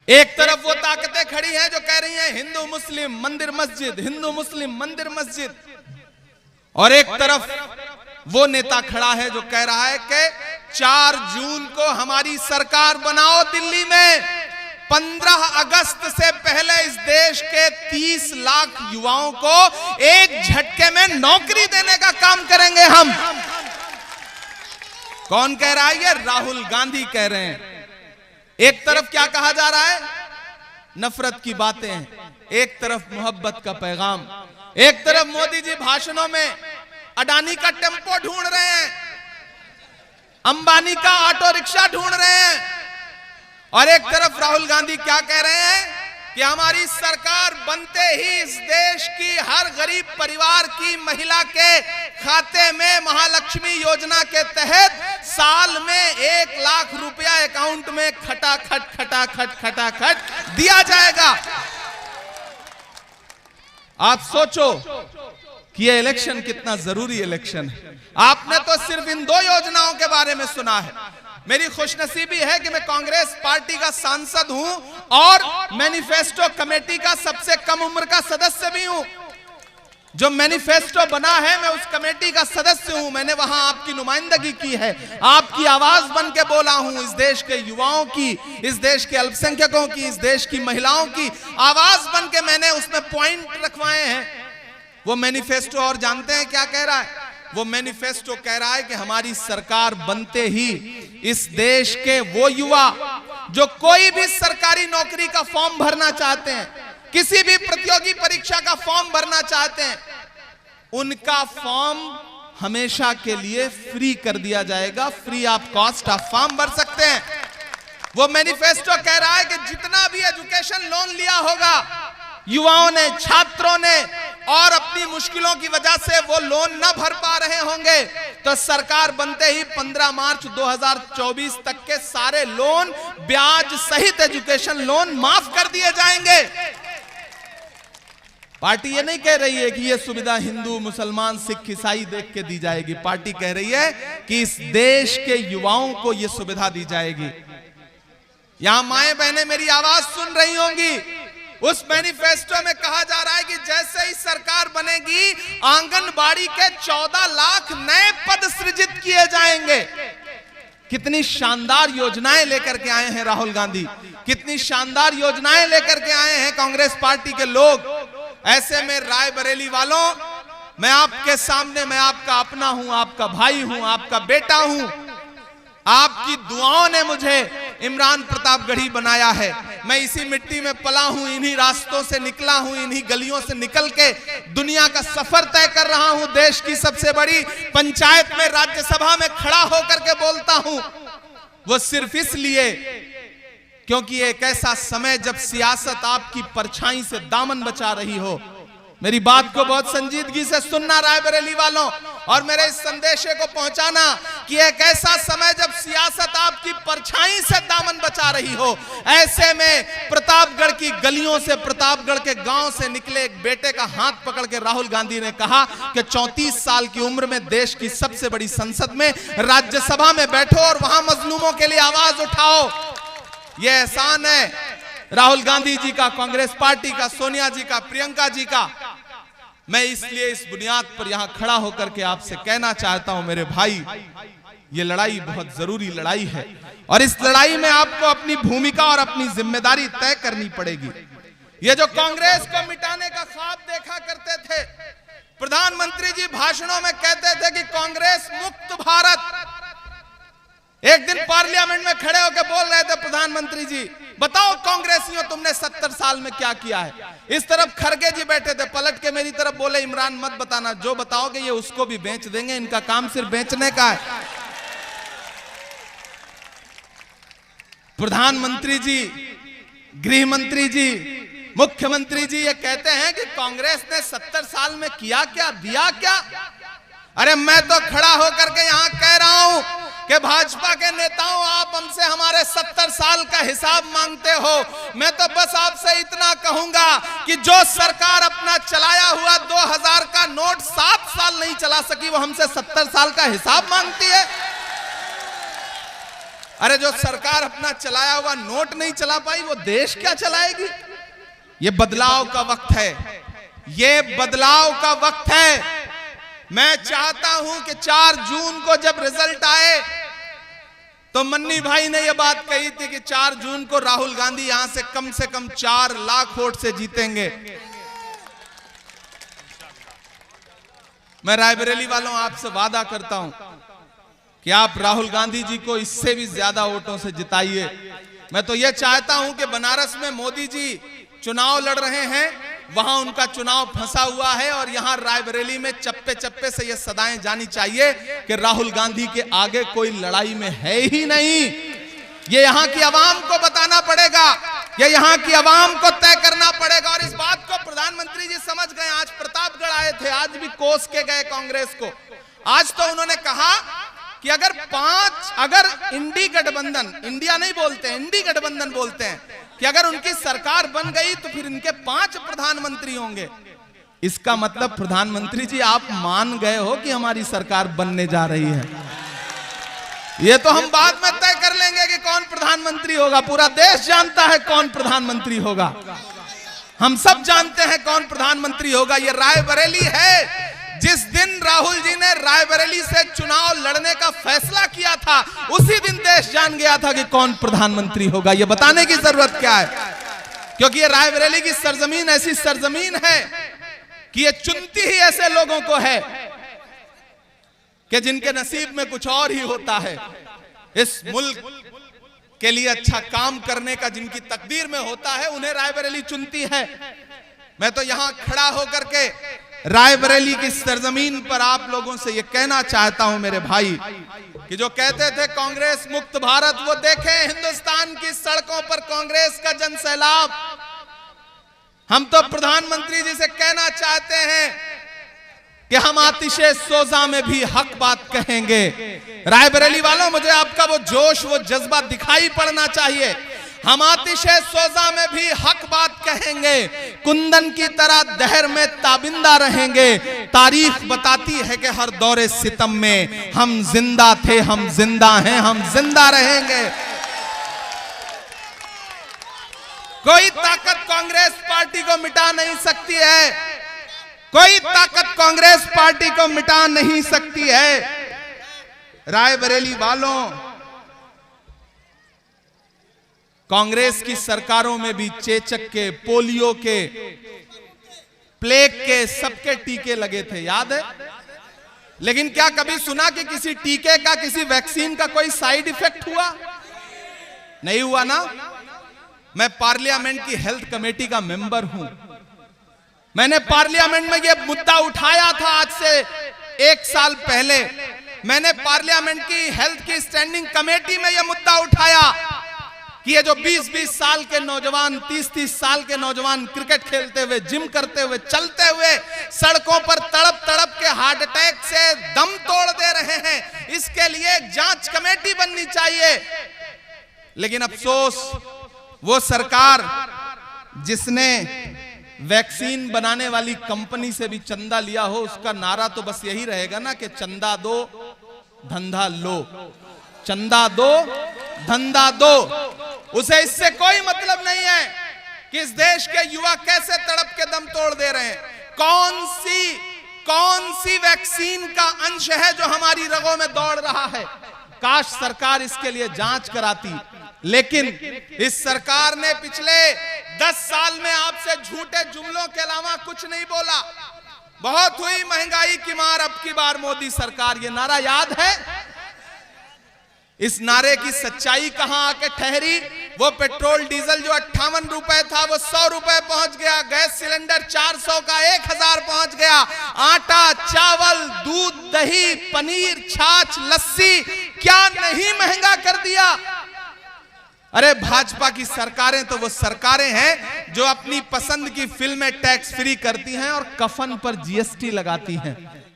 एक तरफ वो ताकतें खड़ी हैं जो कह रही हैं हिंदू मुस्लिम मंदिर मस्जिद, हिंदू मुस्लिम मंदिर मस्जिद, और एक तरफ वो नेता खड़ा है जो कह रहा है कि 4 जून को हमारी सरकार बनाओ दिल्ली में, 15 अगस्त से पहले इस देश के 30 लाख युवाओं को एक झटके में नौकरी देने का काम करेंगे हम। कौन कह रहा है? ये राहुल गांधी कह रहे हैं। एक तरफ क्या कहा जा रहा है? नफरत की बातें, एक तरफ मोहब्बत का पैगाम, एक तरफ मोदी जी भाषणों में अडानी का टेम्पो ढूंढ रहे हैं, अंबानी का ऑटो रिक्शा ढूंढ रहे हैं, और एक तरफ राहुल गांधी क्या कह रहे हैं कि हमारी सरकार बनते ही इस देश की हर गरीब परिवार की महिला के खाते में महालक्ष्मी योजना के तहत साल में 1 लाख रुपया अकाउंट में खटाखट दिया जाएगा। आप सोचो कि ये इलेक्शन कितना जरूरी इलेक्शन है। आपने तो सिर्फ इन 2 योजनाओं के बारे में सुना है। मेरी खुशनसीबी है कि मैं कांग्रेस पार्टी का सांसद हूं और मैनिफेस्टो कमेटी का सबसे कम उम्र का सदस्य भी हूं। जो मैनिफेस्टो बना है मैं उस कमेटी का सदस्य हूं, मैंने वहां आपकी नुमाइंदगी की है, आपकी आवाज बन के बोला हूं। इस देश के युवाओं की, इस देश के अल्पसंख्यकों की, इस देश की महिलाओं की आवाज बन के मैंने उसमें पॉइंट रखवाए हैं। वो मैनिफेस्टो और जानते हैं क्या कह रहा है? वो मैनिफेस्टो कह रहा है कि हमारी सरकार बनते ही इस देश के वो युवा जो कोई भी सरकारी नौकरी का फॉर्म भरना चाहते हैं, किसी भी प्रतियोगी परीक्षा का फॉर्म भरना चाहते हैं, उनका फॉर्म हमेशा के लिए फ्री कर दिया जाएगा। फ्री ऑफ कॉस्ट आप फॉर्म भर सकते हैं। वो मैनिफेस्टो कह रहा है कि जितना भी एजुकेशन लोन लिया होगा युवाओं ने, छात्रों ने, और अपनी मुश्किलों की वजह से वो लोन न भर पा रहे होंगे, तो सरकार बनते ही 15 मार्च 2024 तक के सारे लोन, ब्याज सहित एजुकेशन लोन माफ कर दिए जाएंगे। पार्टी ये नहीं कह रही है कि ये सुविधा हिंदू, मुसलमान, सिख, ईसाई देख के दी जाएगी। पार्टी कह रही है कि इस देश के युवाओं को ये सुविधा दी जाएगी। यहां माएं बहनें मेरी आवाज सुन रही होंगी। उस मैनिफेस्टो में कहा जा रहा है कि जैसे ही सरकार बनेगी आंगनबाड़ी के 14 लाख नए पद सृजित किए जाएंगे। कितनी शानदार योजनाएं लेकर के आए हैं राहुल गांधी, कितनी शानदार योजनाएं लेकर के आए हैं कांग्रेस पार्टी के लोग। ऐसे में रायबरेली वालों, मैं आपके सामने, मैं आपका अपना हूं, आपका भाई हूं, आपका बेटा हूं। आपकी दुआओं ने मुझे इमरान प्रतापगढ़ी बनाया है। मैं इसी मिट्टी में पला हूं, इन्हीं रास्तों से निकला हूं, इन्हीं गलियों से निकल के दुनिया का सफर तय कर रहा हूं। देश की सबसे बड़ी पंचायत में, राज्यसभा में खड़ा होकर के बोलता हूं। वो सिर्फ इसलिए क्योंकि एक ऐसा समय जब सियासत आपकी परछाई से दामन बचा रही हो। मेरी बात को बहुत संजीदगी से सुनना रायबरेली वालों, और मेरे इस संदेशे को पहुंचाना कि एक ऐसा समय जब सियासत आपकी परछाई से दामन बचा रही हो, ऐसे में प्रतापगढ़ की गलियों से, प्रतापगढ़ के गांव से निकले एक बेटे का हाथ पकड़ के राहुल गांधी ने कहा कि 34 साल की उम्र में देश की सबसे बड़ी संसद में, राज्यसभा में बैठो और वहां मजलूमों के लिए आवाज उठाओ। यह एहसान है राहुल गांधी जी का, कांग्रेस पार्टी का, सोनिया जी का, प्रियंका जी का। मैं इसलिए इस बुनियाद पर यहां खड़ा होकर के आपसे कहना चाहता हूं मेरे भाई, ये लड़ाई बहुत जरूरी लड़ाई है, और इस लड़ाई में आपको अपनी भूमिका और अपनी जिम्मेदारी तय करनी पड़ेगी। ये जो कांग्रेस को मिटाने का ख्वाब देखा करते थे, प्रधानमंत्री जी भाषणों में कहते थे कि कांग्रेस मुक्त भारत। एक दिन पार्लियामेंट में खड़े होकर बोल रहे थे प्रधानमंत्री जी, बताओ कांग्रेसियों तुमने 70 साल में क्या किया है। इस तरफ खड़गे जी बैठे थे, पलट के मेरी तरफ बोले, इमरान मत बताना, जो बताओगे ये उसको भी बेच देंगे, इनका काम सिर्फ बेचने का है। प्रधानमंत्री जी, गृह मंत्री जी, मुख्यमंत्री जी ये कहते हैं कि कांग्रेस ने 70 साल में किया क्या, दिया क्या। अरे मैं तो खड़ा होकर के यहां कह रहा हूं कि भाजपा के नेताओं, आप हमसे हमारे 70 साल का हिसाब मांगते हो। मैं तो बस आपसे इतना कहूंगा कि जो सरकार अपना चलाया हुआ 2000 का नोट 7 साल नहीं चला सकी, वो हमसे 70 साल का हिसाब मांगती है। अरे जो सरकार अपना चलाया हुआ नोट नहीं चला पाई, वो देश क्या चलाएगी? ये बदलाव का वक्त है, ये बदलाव का वक्त है। मैं चाहता हूं कि 4 जून को जब रिजल्ट आए तो मन्नी भाई ने यह बात कही थी कि 4 जून को राहुल गांधी यहां से कम 4 लाख वोट से जीतेंगे। मैं रायबरेली वालों आपसे वादा करता हूं कि आप राहुल गांधी जी को इससे भी ज्यादा वोटों से जिताइए। मैं तो यह चाहता हूं कि बनारस में मोदी जी चुनाव लड़ रहे हैं, वहां उनका चुनाव फंसा हुआ है, और यहां रायबरेली में चप्पे चप्पे से यह सदाएं जानी चाहिए कि राहुल गांधी के आगे कोई लड़ाई में है ही नहीं। ये यहां की आवाम को बताना पड़ेगा, ये यहां की आवाम को तय करना पड़ेगा। और इस बात को प्रधानमंत्री जी समझ गए। आज प्रतापगढ़ आए थे, आज भी कोस के गए कांग्रेस को। आज तो उन्होंने कहा कि अगर इंडी गठबंधन, इंडिया नहीं बोलते, इंडी गठबंधन बोलते हैं, कि अगर उनकी सरकार बन गई तो फिर इनके 5 प्रधानमंत्री होंगे। इसका मतलब प्रधानमंत्री जी आप मान गए हो कि हमारी सरकार बनने जा रही है। ये तो हम बाद में तय कर लेंगे कि कौन प्रधानमंत्री होगा। पूरा देश जानता है कौन प्रधानमंत्री होगा, हम सब जानते हैं कौन प्रधानमंत्री होगा। ये रायबरेली है। जिस दिन राहुल जी ने रायबरेली से चुनाव लड़ने का फैसला किया था, उसी दिन देश जान गया था कि कौन प्रधानमंत्री होगा। यह बताने की जरूरत क्या है? क्योंकि ये रायबरेली की सरजमीन ऐसी सरजमीन है कि ये चुनती ही ऐसे लोगों को है कि जिनके नसीब में कुछ और ही होता है। इस मुल्क के लिए अच्छा काम करने का जिनकी तकदीर में होता है, उन्हें रायबरेली चुनती है। मैं तो यहां खड़ा होकर के रायबरेली की सरजमीन पर आप लोगों से यह कहना चाहता हूं मेरे भाई, कि जो कहते थे कांग्रेस मुक्त भारत, वो देखें हिंदुस्तान की सड़कों पर कांग्रेस का जनसैलाब। हम तो प्रधानमंत्री जी से कहना चाहते हैं कि हम आतिशे सोजा में भी हक बात कहेंगे। रायबरेली वालों, मुझे आपका वो जोश, वो जज्बा दिखाई पड़ना चाहिए। हम आतिशे सोजा में भी हक बात कहेंगे, कुंदन की तरह दहर में ताबिंदा रहेंगे। तारीख बताती है कि हर दौरे सितम में हम जिंदा थे, हम जिंदा हैं, हम जिंदा रहेंगे। कोई ताकत कांग्रेस पार्टी को मिटा नहीं सकती है, कोई ताकत कांग्रेस पार्टी को मिटा नहीं सकती है। रायबरेली वालों, कांग्रेस की सरकारों में भी चेचक के, पोलियो के, प्लेग के, सबके टीके लगे थे, याद है? लेकिन क्या कभी सुना कि किसी टीके का, किसी वैक्सीन का कोई साइड इफेक्ट हुआ? नहीं हुआ ना। मैं पार्लियामेंट की हेल्थ कमेटी का मेंबर हूं। मैंने पार्लियामेंट में यह मुद्दा उठाया था। आज से 1 साल पहले मैंने पार्लियामेंट की हेल्थ की स्टैंडिंग कमेटी में यह मुद्दा उठाया कि ये जो 20-20 साल के नौजवान, 30-30 साल के नौजवान क्रिकेट खेलते हुए, जिम करते हुए, चलते हुए सड़कों पर तड़प तड़प के हार्ट अटैक से दम तोड़ दे रहे हैं, इसके लिए एक जांच कमेटी बननी चाहिए। लेकिन अफसोस, वो सरकार जिसने वैक्सीन बनाने वाली कंपनी से भी चंदा लिया हो, उसका नारा तो बस यही रहेगा ना कि चंदा दो धंधा लो, चंदा दो धंधा दो। उसे इससे कोई मतलब नहीं है कि इस देश के युवा कैसे तड़प के दम तोड़ दे रहे हैं। कौन सी वैक्सीन का अंश है जो हमारी रगों में दौड़ रहा है? काश सरकार इसके लिए जांच कराती। लेकिन इस सरकार ने पिछले 10 साल में आपसे झूठे जुमलों के अलावा कुछ नहीं बोला। बहुत हुई महंगाई की मार, अब की बार मोदी सरकार, ये नारा याद है? इस नारे की सच्चाई कहां आके ठहरी? वो पेट्रोल डीजल जो 58 रुपए था वो 100 रुपए पहुंच गया। गैस सिलेंडर 400 का 1000 पहुंच गया। आटा, चावल, दूध, दही, पनीर, छाछ, लस्सी, क्या नहीं महंगा कर दिया। अरे भाजपा की सरकारें तो वो सरकारें हैं जो अपनी पसंद की फिल्में टैक्स फ्री करती हैं और कफन पर जीएसटी लगाती हैं।